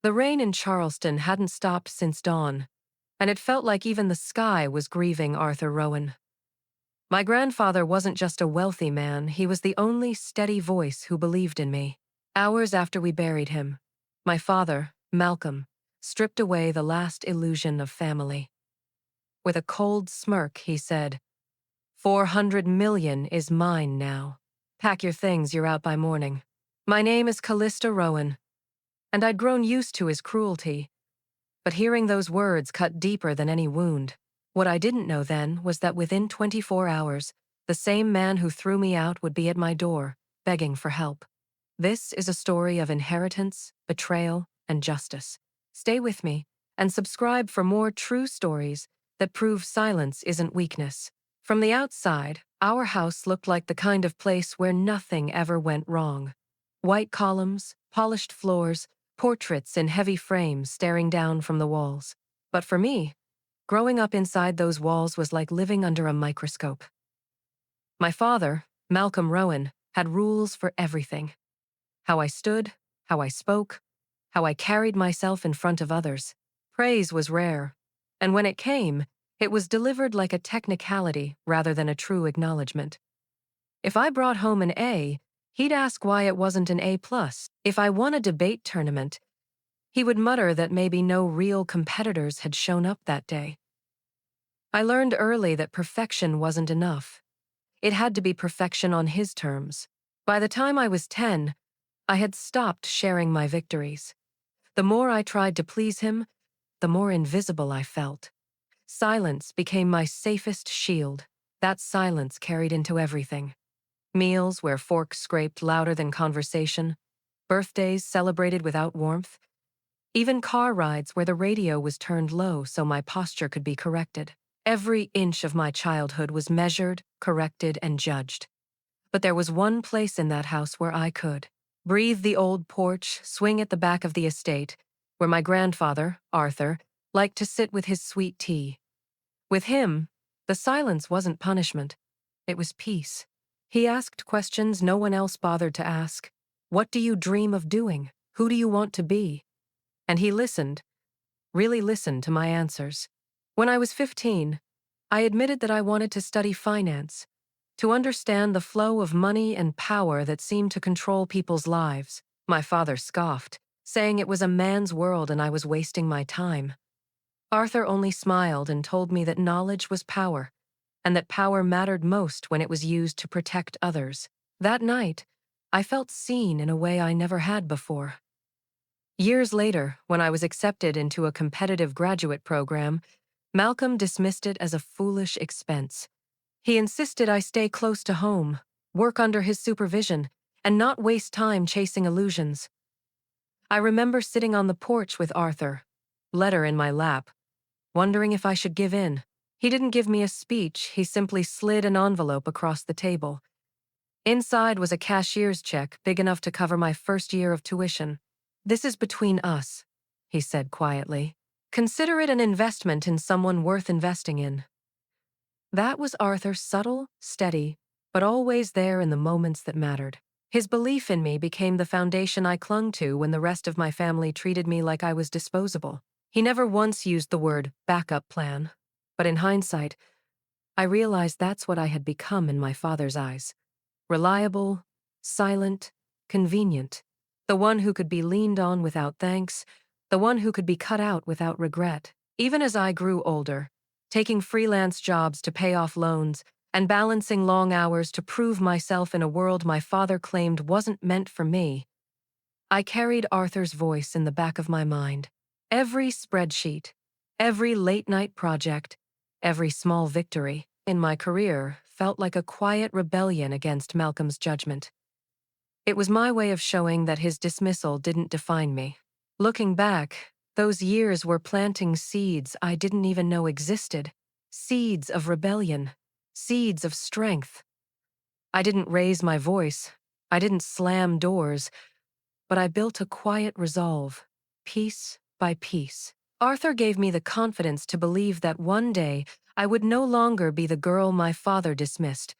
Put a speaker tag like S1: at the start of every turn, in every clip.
S1: The rain in Charleston hadn't stopped since dawn, and it felt like even the sky was grieving Arthur Rowan. My grandfather wasn't just a wealthy man, he was the only steady voice who believed in me. Hours after we buried him, my father, Malcolm, stripped away the last illusion of family. With a cold smirk, he said, 400 million is mine now. Pack your things, you're out by morning. My name is Callista Rowan, and I'd grown used to his cruelty, but hearing those words cut deeper than any wound. What I didn't know then was that within 24 hours, the same man who threw me out would be at my door, begging for help. This is a story of inheritance, betrayal, and justice. Stay with me, and subscribe for more true stories that prove silence isn't weakness. From the outside, our house looked like the kind of place where nothing ever went wrong. White columns, polished floors, portraits in heavy frames staring down from the walls. But for me, growing up inside those walls was like living under a microscope. My father, Malcolm Rowan, had rules for everything. How I stood, how I spoke, how I carried myself in front of others. Praise was rare, and when it came, it was delivered like a technicality rather than a true acknowledgement. If I brought home an A, he'd ask why it wasn't an A+. If I won a debate tournament, he would mutter that maybe no real competitors had shown up that day. I learned early that perfection wasn't enough. It had to be perfection on his terms. By the time I was 10, I had stopped sharing my victories. The more I tried to please him, the more invisible I felt. Silence became my safest shield. That silence carried into everything. Meals where forks scraped louder than conversation, birthdays celebrated without warmth, even car rides where the radio was turned low so my posture could be corrected. Every inch of my childhood was measured, corrected, and judged. But there was one place in that house where I could. Breathe the old porch, swing at the back of the estate, where my grandfather, Arthur, liked to sit with his sweet tea. With him, the silence wasn't punishment. It was peace. He asked questions no one else bothered to ask. What do you dream of doing? Who do you want to be? And he listened, really listened to my answers. When I was 15, I admitted that I wanted to study finance, to understand the flow of money and power that seemed to control people's lives. My father scoffed, saying it was a man's world and I was wasting my time. Arthur only smiled and told me that knowledge was power, and that power mattered most when it was used to protect others. That night, I felt seen in a way I never had before. Years later, when I was accepted into a competitive graduate program, Malcolm dismissed it as a foolish expense. He insisted I stay close to home, work under his supervision, and not waste time chasing illusions. I remember sitting on the porch with Arthur, letter in my lap, wondering if I should give in. He didn't give me a speech, he simply slid an envelope across the table. Inside was a cashier's check big enough to cover my first year of tuition. "This is between us," he said quietly. "Consider it an investment in someone worth investing in." That was Arthur, subtle, steady, but always there in the moments that mattered. His belief in me became the foundation I clung to when the rest of my family treated me like I was disposable. He never once used the word backup plan, but in hindsight, I realized that's what I had become in my father's eyes. Reliable, silent, convenient. The one who could be leaned on without thanks, the one who could be cut out without regret. Even as I grew older, taking freelance jobs to pay off loans, and balancing long hours to prove myself in a world my father claimed wasn't meant for me, I carried Arthur's voice in the back of my mind. Every spreadsheet, every late-night project, every small victory in my career felt like a quiet rebellion against Malcolm's judgment. It was my way of showing that his dismissal didn't define me. Looking back, those years were planting seeds I didn't even know existed. Seeds of rebellion. Seeds of strength. I didn't raise my voice. I didn't slam doors. But I built a quiet resolve, piece by piece. Arthur gave me the confidence to believe that one day I would no longer be the girl my father dismissed,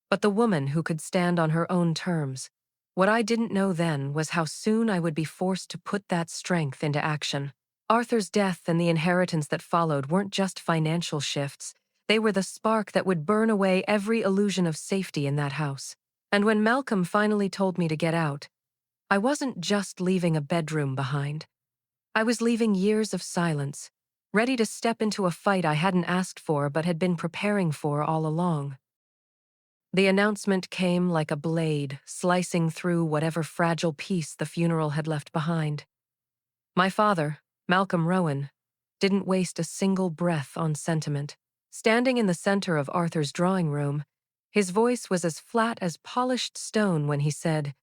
S1: but the woman who could stand on her own terms. What I didn't know then was how soon I would be forced to put that strength into action. Arthur's death and the inheritance that followed weren't just financial shifts. They were the spark that would burn away every illusion of safety in that house. And when Malcolm finally told me to get out, I wasn't just leaving a bedroom behind. I was leaving years of silence, ready to step into a fight I hadn't asked for but had been preparing for all along. The announcement came like a blade, slicing through whatever fragile piece the funeral had left behind. My father, Malcolm Rowan, didn't waste a single breath on sentiment. Standing in the center of Arthur's drawing room, his voice was as flat as polished stone when he said,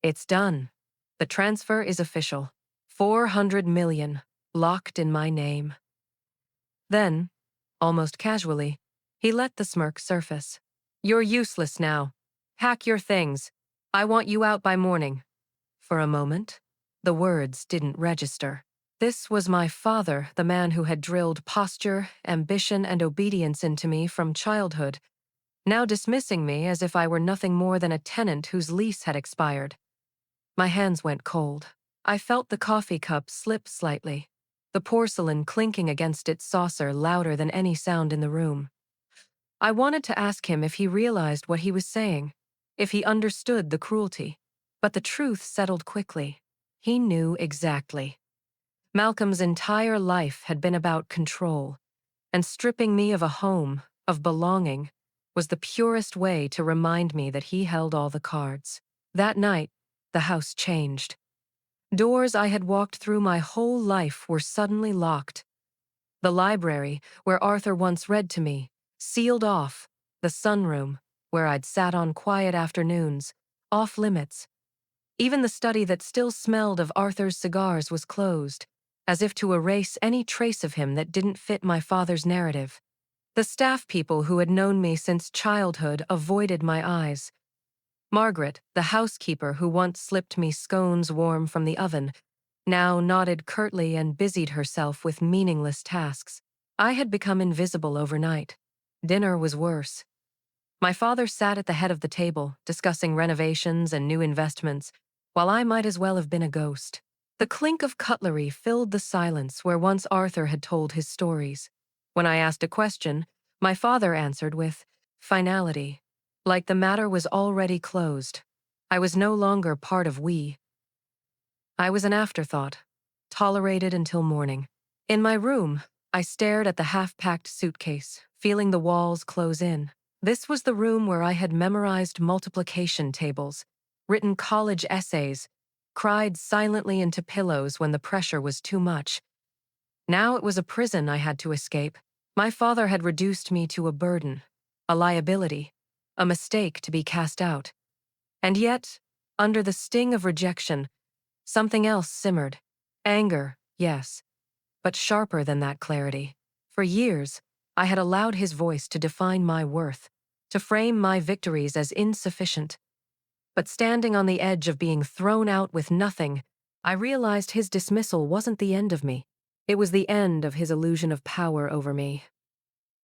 S1: "It's done. The transfer is official. 400 million, locked in my name." Then, almost casually, he let the smirk surface. "You're useless now. Pack your things. I want you out by morning." For a moment, the words didn't register. This was my father, the man who had drilled posture, ambition, and obedience into me from childhood, now dismissing me as if I were nothing more than a tenant whose lease had expired. My hands went cold. I felt the coffee cup slip slightly, the porcelain clinking against its saucer louder than any sound in the room. I wanted to ask him if he realized what he was saying, if he understood the cruelty, but the truth settled quickly. He knew exactly. Malcolm's entire life had been about control, and stripping me of a home, of belonging, was the purest way to remind me that he held all the cards. That night, the house changed. Doors I had walked through my whole life were suddenly locked. The library, where Arthur once read to me, sealed off. The sunroom, where I'd sat on quiet afternoons, off limits. Even the study that still smelled of Arthur's cigars was closed, as if to erase any trace of him that didn't fit my father's narrative. The staff people who had known me since childhood avoided my eyes. Margaret, the housekeeper who once slipped me scones warm from the oven, now nodded curtly and busied herself with meaningless tasks. I had become invisible overnight. Dinner was worse. My father sat at the head of the table, discussing renovations and new investments, while I might as well have been a ghost. The clink of cutlery filled the silence where once Arthur had told his stories. When I asked a question, my father answered with finality, like the matter was already closed. I was no longer part of we. I was an afterthought, tolerated until morning. In my room, I stared at the half-packed suitcase, feeling the walls close in. This was the room where I had memorized multiplication tables, written college essays, cried silently into pillows when the pressure was too much. Now it was a prison I had to escape. My father had reduced me to a burden, a liability, a mistake to be cast out. And yet, under the sting of rejection, something else simmered. Anger, yes, but sharper than that clarity. For years, I had allowed his voice to define my worth, to frame my victories as insufficient. But standing on the edge of being thrown out with nothing, I realized his dismissal wasn't the end of me. It was the end of his illusion of power over me.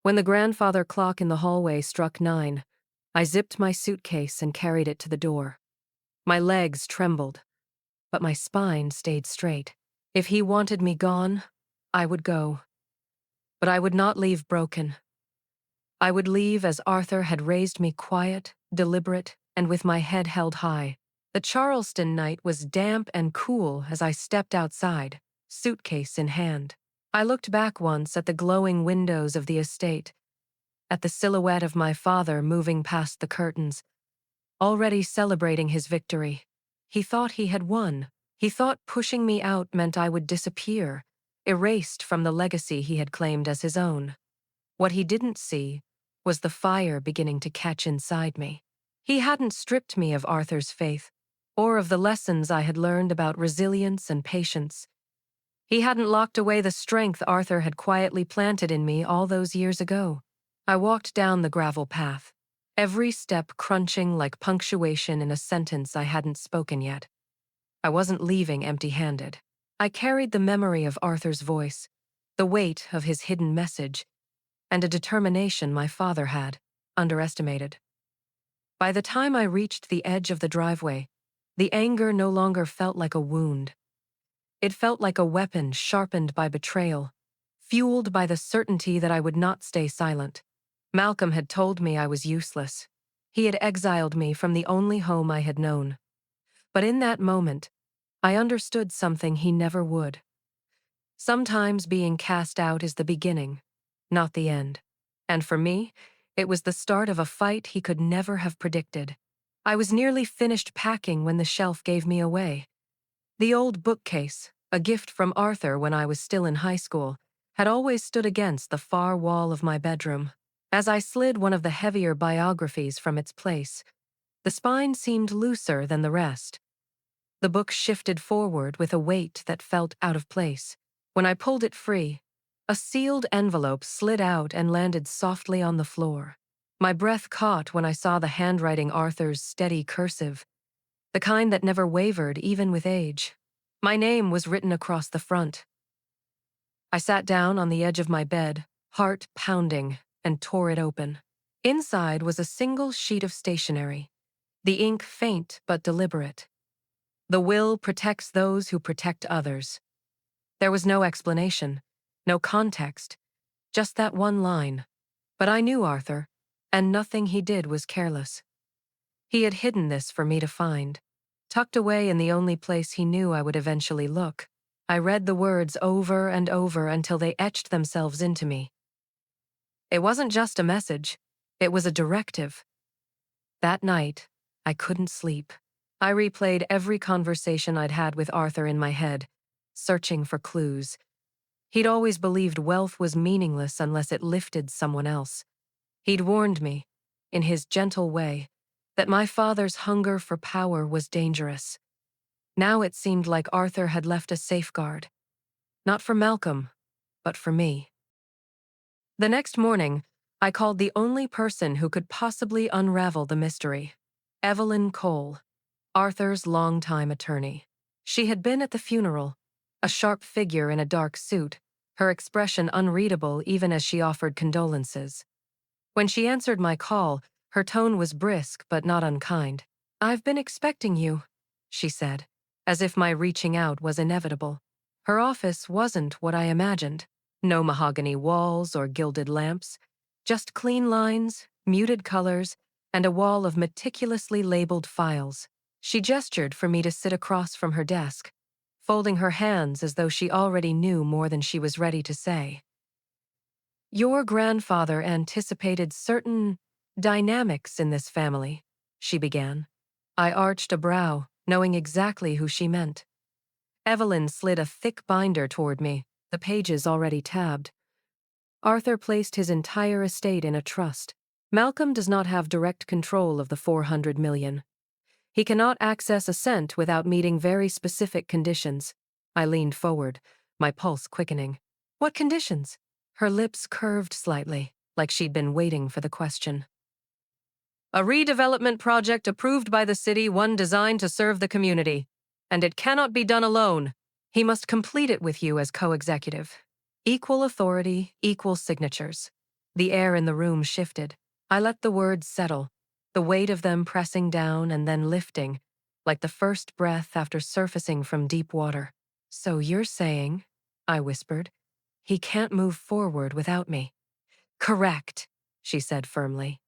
S1: When the grandfather clock in the hallway struck 9, I zipped my suitcase and carried it to the door. My legs trembled, but my spine stayed straight. If he wanted me gone, I would go. But I would not leave broken. I would leave as Arthur had raised me, quiet, deliberate, and with my head held high. The Charleston night was damp and cool as I stepped outside, suitcase in hand. I looked back once at the glowing windows of the estate, at the silhouette of my father moving past the curtains, already celebrating his victory. He thought he had won. He thought pushing me out meant I would disappear, erased from the legacy he had claimed as his own. What he didn't see was the fire beginning to catch inside me. He hadn't stripped me of Arthur's faith, or of the lessons I had learned about resilience and patience. He hadn't locked away the strength Arthur had quietly planted in me all those years ago. I walked down the gravel path, every step crunching like punctuation in a sentence I hadn't spoken yet. I wasn't leaving empty-handed. I carried the memory of Arthur's voice, the weight of his hidden message, and a determination my father had underestimated. By the time I reached the edge of the driveway, The anger no longer felt like a wound. It felt like a weapon sharpened by betrayal, fueled by the certainty that I would not stay silent. Malcolm had told me I was useless. He had exiled me from the only home I had known. But in that moment, I understood something he never would. Sometimes being cast out is the beginning, not the end. And for me, it was the start of a fight he could never have predicted. I was nearly finished packing when the shelf gave me away. The old bookcase, a gift from Arthur when I was still in high school, had always stood against the far wall of my bedroom. As I slid one of the heavier biographies from its place, the spine seemed looser than the rest. The book shifted forward with a weight that felt out of place. When I pulled it free, a sealed envelope slid out and landed softly on the floor. My breath caught when I saw the handwriting Arthur's steady cursive, the kind that never wavered even with age. My name was written across the front. I sat down on the edge of my bed, heart pounding, and tore it open. Inside was a single sheet of stationery, the ink faint but deliberate. The will protects those who protect others. There was no explanation, no context, just that one line. But I knew Arthur, and nothing he did was careless. He had hidden this for me to find, tucked away in the only place he knew I would eventually look. I read the words over and over until they etched themselves into me. It wasn't just a message, it was a directive. That night, I couldn't sleep. I replayed every conversation I'd had with Arthur in my head, searching for clues. He'd always believed wealth was meaningless unless it lifted someone else. He'd warned me, in his gentle way, that my father's hunger for power was dangerous. Now it seemed like Arthur had left a safeguard. Not for Malcolm, but for me. The next morning, I called the only person who could possibly unravel the mystery. Evelyn Cole, Arthur's longtime attorney. She had been at the funeral, a sharp figure in a dark suit, her expression unreadable even as she offered condolences. When she answered my call, her tone was brisk but not unkind. "I've been expecting you," she said, as if my reaching out was inevitable. Her office wasn't what I imagined. No mahogany walls or gilded lamps, just clean lines, muted colors, and a wall of meticulously labeled files. She gestured for me to sit across from her desk, folding her hands as though she already knew more than she was ready to say. "Your grandfather anticipated certain dynamics in this family," she began. I arched a brow, knowing exactly who she meant. Evelyn slid a thick binder toward me, the pages already tabbed. "Arthur placed his entire estate in a trust. Malcolm does not have direct control of the 400 million. He cannot access a cent without meeting very specific conditions." I leaned forward, my pulse quickening. "What conditions?" Her lips curved slightly, like she'd been waiting for the question. "A redevelopment project approved by the city, one designed to serve the community. And it cannot be done alone. He must complete it with you as co-executive. Equal authority, equal signatures." The air in the room shifted. I let the words settle, the weight of them pressing down and then lifting, like the first breath after surfacing from deep water. "So you're saying," I whispered, "he can't move forward without me?" "Correct," she said firmly.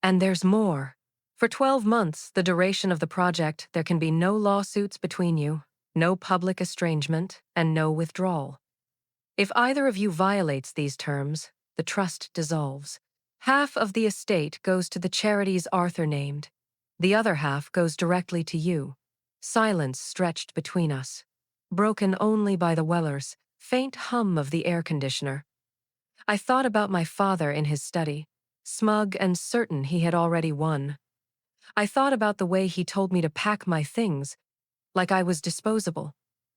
S1: "And there's more. For 12 months, the duration of the project, there can be no lawsuits between you, no public estrangement, and no withdrawal. If either of you violates these terms, the trust dissolves. Half of the estate goes to the charities Arthur named. The other half goes directly to you." Silence stretched between us, broken only by the Weller's faint hum of the air conditioner. I thought about my father in his study, smug and certain he had already won. I thought about the way he told me to pack my things, like I was disposable.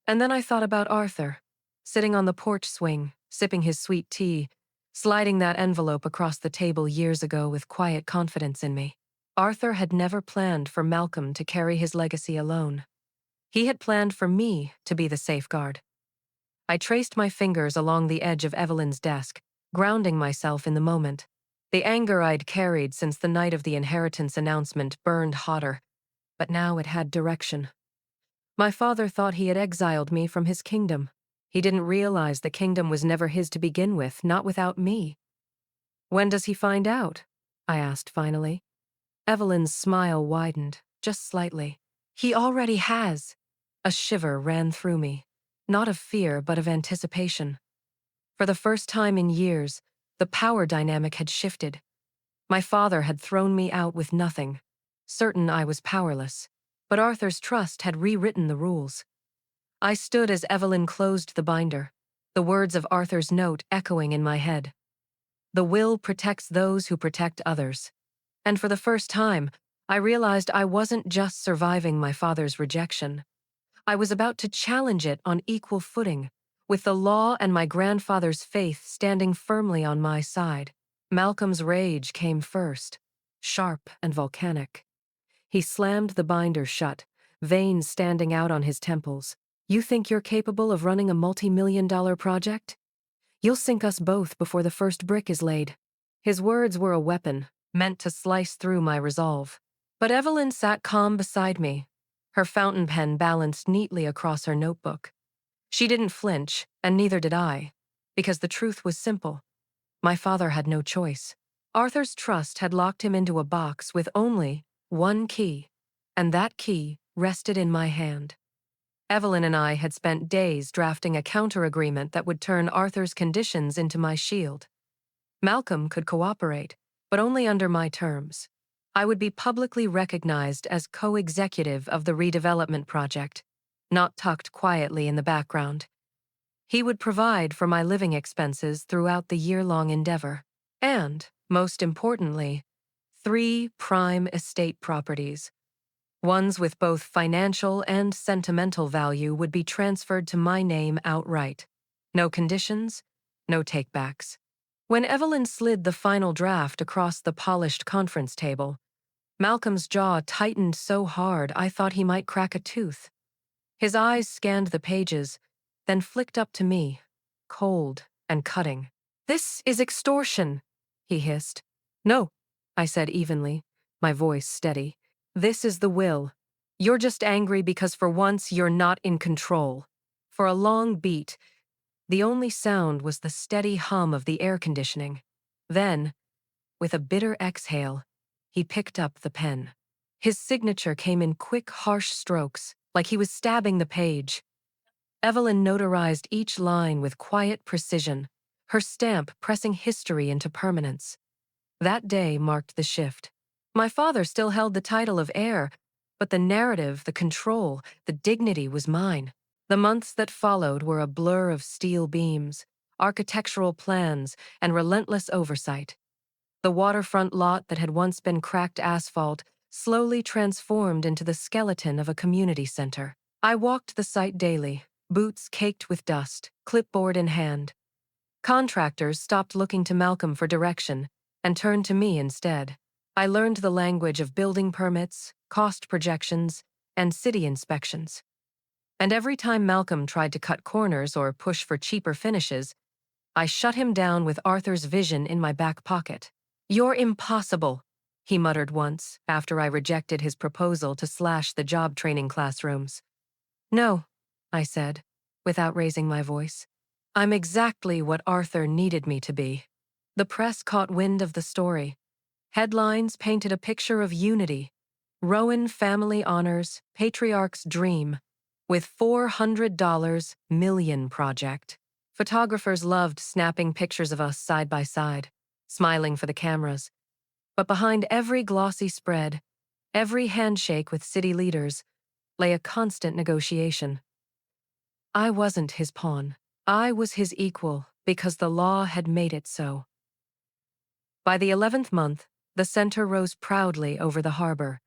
S1: And then I thought about Arthur, sitting on the porch swing, sipping his sweet tea, sliding that envelope across the table years ago with quiet confidence in me. Arthur had never planned for Malcolm to carry his legacy alone. He had planned for me to be the safeguard. I traced my fingers along the edge of Evelyn's desk, grounding myself in the moment. The anger I'd carried since the night of the inheritance announcement burned hotter. but now it had direction. My father thought he had exiled me from his kingdom. He didn't realize the kingdom was never his to begin with, not without me. When does he find out? I asked finally. Evelyn's smile widened, just slightly. He already has. A shiver ran through me, not of fear but of anticipation. For the first time in years, the power dynamic had shifted. My father had thrown me out with nothing, certain I was powerless, but Arthur's trust had rewritten the rules. I stood as Evelyn closed the binder, the words of Arthur's note echoing in my head. The will protects those who protect others. And for the first time, I realized I wasn't just surviving my father's rejection. I was about to challenge it on equal footing, with the law and my grandfather's faith standing firmly on my side. Malcolm's rage came first, sharp and volcanic. He slammed the binder shut, veins standing out on his temples. You think you're capable of running a multi-million-dollar project? You'll sink us both before the first brick is laid. His words were a weapon, meant to slice through my resolve. But Evelyn sat calm beside me, her fountain pen balanced neatly across her notebook. She didn't flinch, and neither did I, because the truth was simple. My father had no choice. Arthur's trust had locked him into a box with only one key, and that key rested in my hand. Evelyn and I had spent days drafting a counter-agreement that would turn Arthur's conditions into my shield. Malcolm could cooperate, but only under my terms. I would be publicly recognized as co-executive of the redevelopment project, not tucked quietly in the background. He would provide for my living expenses throughout the year-long endeavor. And, most importantly, 3 prime estate properties. Ones with both financial and sentimental value would be transferred to my name outright. No conditions, no takebacks. When Evelyn slid the final draft across the polished conference table, Malcolm's jaw tightened so hard I thought he might crack a tooth. His eyes scanned the pages, then flicked up to me, cold and cutting. "This is extortion," he hissed. "No," I said evenly, my voice steady. "This is the will. You're just angry because for once you're not in control." For a long beat, the only sound was the steady hum of the air conditioning. Then, with a bitter exhale, he picked up the pen. His signature came in quick, harsh strokes, like he was stabbing the page. Evelyn notarized each line with quiet precision, her stamp pressing history into permanence. That day marked the shift. My father still held the title of heir, but the narrative, the control, the dignity was mine. The months that followed were a blur of steel beams, architectural plans, and relentless oversight. The waterfront lot that had once been cracked asphalt slowly transformed into the skeleton of a community center. I walked the site daily, boots caked with dust, clipboard in hand. Contractors stopped looking to Malcolm for direction and turned to me instead. I learned the language of building permits, cost projections, and city inspections. And every time Malcolm tried to cut corners or push for cheaper finishes, I shut him down with Arthur's vision in my back pocket. "You're impossible," he muttered once, after I rejected his proposal to slash the job training classrooms. "No," I said, without raising my voice. "I'm exactly what Arthur needed me to be." The press caught wind of the story. Headlines painted a picture of unity. Rowan family honors patriarch's dream with $400 million project. Photographers loved snapping pictures of us side by side, smiling for the cameras. But behind every glossy spread, every handshake with city leaders, lay a constant negotiation. I wasn't his pawn. I was his equal because the law had made it so. By the 11th month, the center rose proudly over the harbor,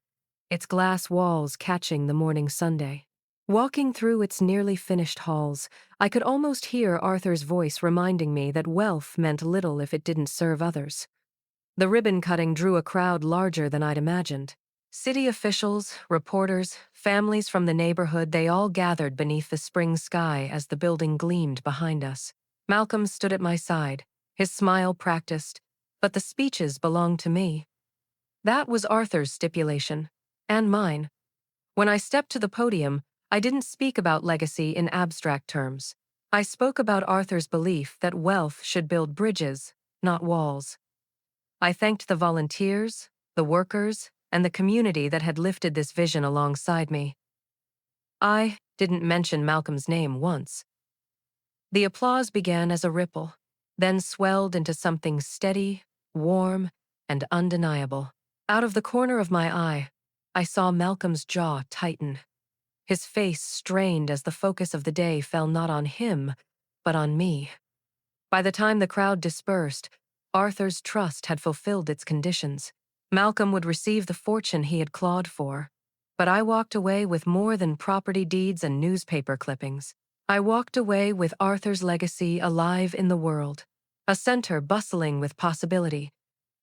S1: its glass walls catching the morning Sunday. Walking through its nearly finished halls, I could almost hear Arthur's voice reminding me that wealth meant little if it didn't serve others. The ribbon cutting drew a crowd larger than I'd imagined. City officials, reporters, families from the neighborhood, they all gathered beneath the spring sky as the building gleamed behind us. Malcolm stood at my side, his smile practiced, but the speeches belonged to me. That was Arthur's stipulation, and mine. When I stepped to the podium, I didn't speak about legacy in abstract terms. I spoke about Arthur's belief that wealth should build bridges, not walls. I thanked the volunteers, the workers, and the community that had lifted this vision alongside me. I didn't mention Malcolm's name once. The applause began as a ripple, then swelled into something steady, warm, and undeniable. Out of the corner of my eye, I saw Malcolm's jaw tighten. His face strained as the focus of the day fell not on him, but on me. By the time the crowd dispersed, Arthur's trust had fulfilled its conditions. Malcolm would receive the fortune he had clawed for. But I walked away with more than property deeds and newspaper clippings. I walked away with Arthur's legacy alive in the world, a center bustling with possibility,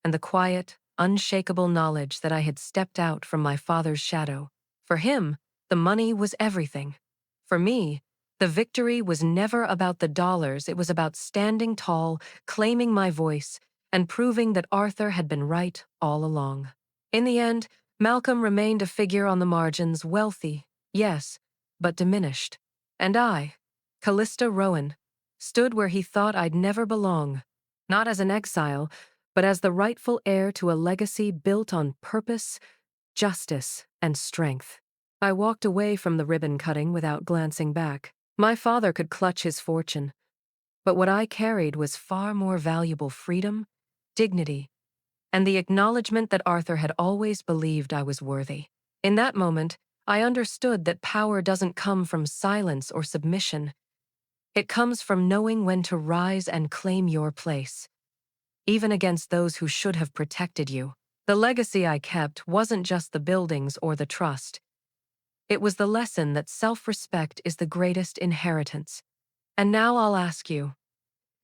S1: and the quiet, unshakable knowledge that I had stepped out from my father's shadow. For him, the money was everything. For me, the victory was never about the dollars, it was about standing tall, claiming my voice, and proving that Arthur had been right all along. In the end, Malcolm remained a figure on the margins, wealthy, yes, but diminished. And I, Callista Rowan, stood where he thought I'd never belong, not as an exile, but as the rightful heir to a legacy built on purpose, justice, and strength. I walked away from the ribbon cutting without glancing back. My father could clutch his fortune, but what I carried was far more valuable: freedom, dignity, and the acknowledgement that Arthur had always believed I was worthy. In that moment, I understood that power doesn't come from silence or submission. It comes from knowing when to rise and claim your place, even against those who should have protected you. The legacy I kept wasn't just the buildings or the trust. It was the lesson that self-respect is the greatest inheritance. And now I'll ask you,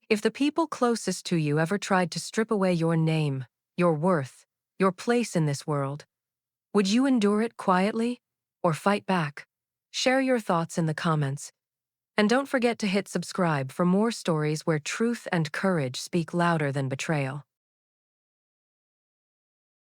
S1: if the people closest to you ever tried to strip away your name, your worth, your place in this world, would you endure it quietly or fight back? Share your thoughts in the comments. And don't forget to hit subscribe for more stories where truth and courage speak louder than betrayal.